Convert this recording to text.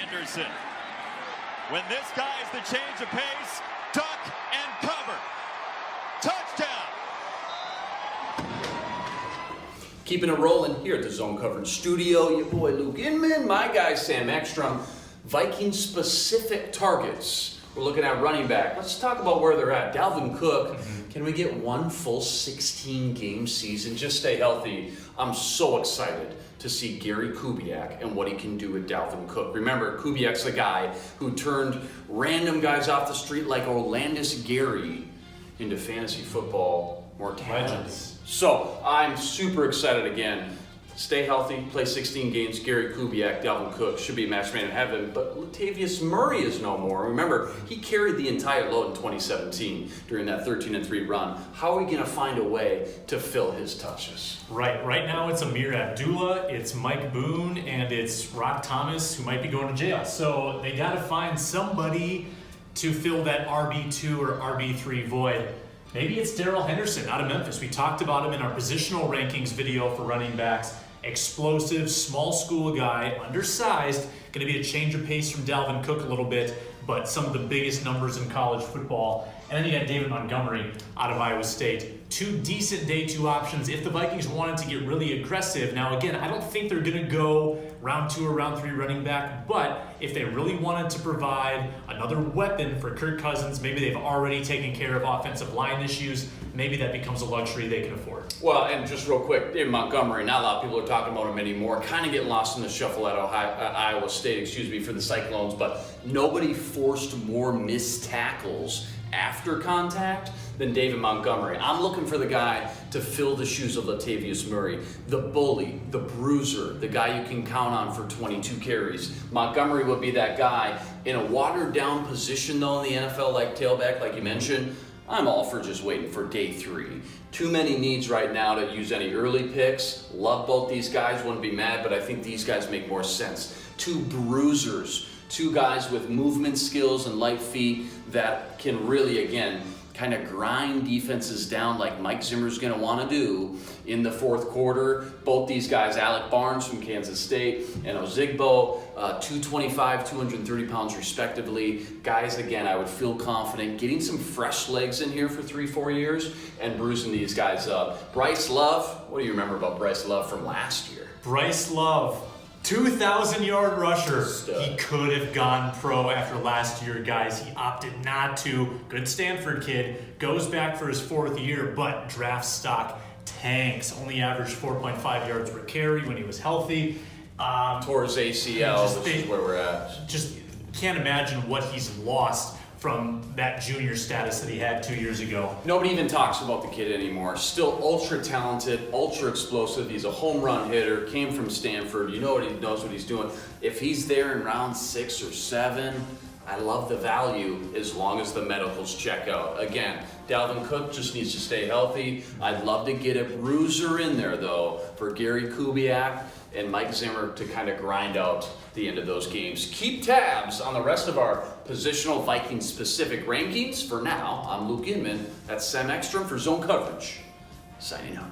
Henderson. When this guy is the change of pace, duck and cover. Touchdown. Keeping it rolling here at the Zone Coverage Studio. Your boy Luke Inman, my guy Sam Ekstrom. Vikings specific targets. We're looking at running back. Let's talk about where they're at. Dalvin Cook, can we get one full 16-game season? Just stay healthy. I'm so excited to see Gary Kubiak and what he can do with Dalvin Cook. Remember, Kubiak's the guy who turned random guys off the street like Orlandis Gary into fantasy football mortality. So I'm super excited again. Stay healthy, play 16 games. Gary Kubiak, Dalvin Cook should be a match made in heaven, but Latavius Murray is no more. Remember, he carried the entire load in 2017 during that 13-3 run. How are we going to find a way to fill his touches? Right now it's Amir Abdullah, it's Mike Boone, and it's Rock Thomas, who might be going to jail. So they got to find somebody to fill that RB2 or RB3 void. Maybe it's Darrell Henderson out of Memphis. We talked about him in our positional rankings video for running backs. Explosive, small school guy, undersized, going to be a change of pace from Dalvin Cook a little bit, but some of the biggest numbers in college football. And then you got David Montgomery out of Iowa State. Two decent day two options if the Vikings wanted to get really aggressive. Now again, I don't think they're going to go round 2 or round 3 running back, but if they really wanted to provide another weapon for Kirk Cousins, maybe they've already taken care of offensive line issues, maybe that becomes a luxury they can afford. Well, and just real quick, David Montgomery, not a lot of people are talking about him anymore, kind of getting lost in the shuffle at Iowa State, for the Cyclones, but nobody forced more missed tackles after contact than David Montgomery. I'm looking for the guy to fill the shoes of Latavius Murray, the bully, the bruiser, the guy you can count on for 22 carries. Montgomery would be that guy in a watered down position though in the NFL, like tailback, like you mentioned. I'm all for just waiting for day 3. Too many needs right now to use any early picks. Love both these guys, wouldn't be mad, but I think these guys make more sense. 2 bruisers, 2 guys with movement skills and light feet that can really, again, kind of grind defenses down like Mike Zimmer's going to want to do in the fourth quarter. Both these guys, Alec Barnes from Kansas State and Ozigbo, 225, 230 pounds respectively. Guys, again, I would feel confident getting some fresh legs in here for 3-4 years and bruising these guys up. Bryce Love, what do you remember about Bryce Love from last year? Bryce Love, 2,000-yard rusher. Stud. He could have gone pro after last year, guys. He opted not to. Good Stanford kid. Goes back for his 4th year, but draft stock tanks. Only averaged 4.5 yards per carry when he was healthy. Tore his ACL, which is where we're at. Just can't imagine what he's lost from that junior status that he had 2 years ago. Nobody even talks about the kid anymore. Still ultra talented, ultra explosive. He's a home run hitter, came from Stanford. You know what he knows what he's doing. If he's there in round 6 or 7, I love the value as long as the medicals check out. Again, Dalvin Cook just needs to stay healthy. I'd love to get a bruiser in there though for Gary Kubiak and Mike Zimmer to kind of grind out the end of those games. Keep tabs on the rest of our positional Vikings specific rankings. For now, I'm Luke Inman. That's Sam Ekstrom for Zone Coverage. Signing out.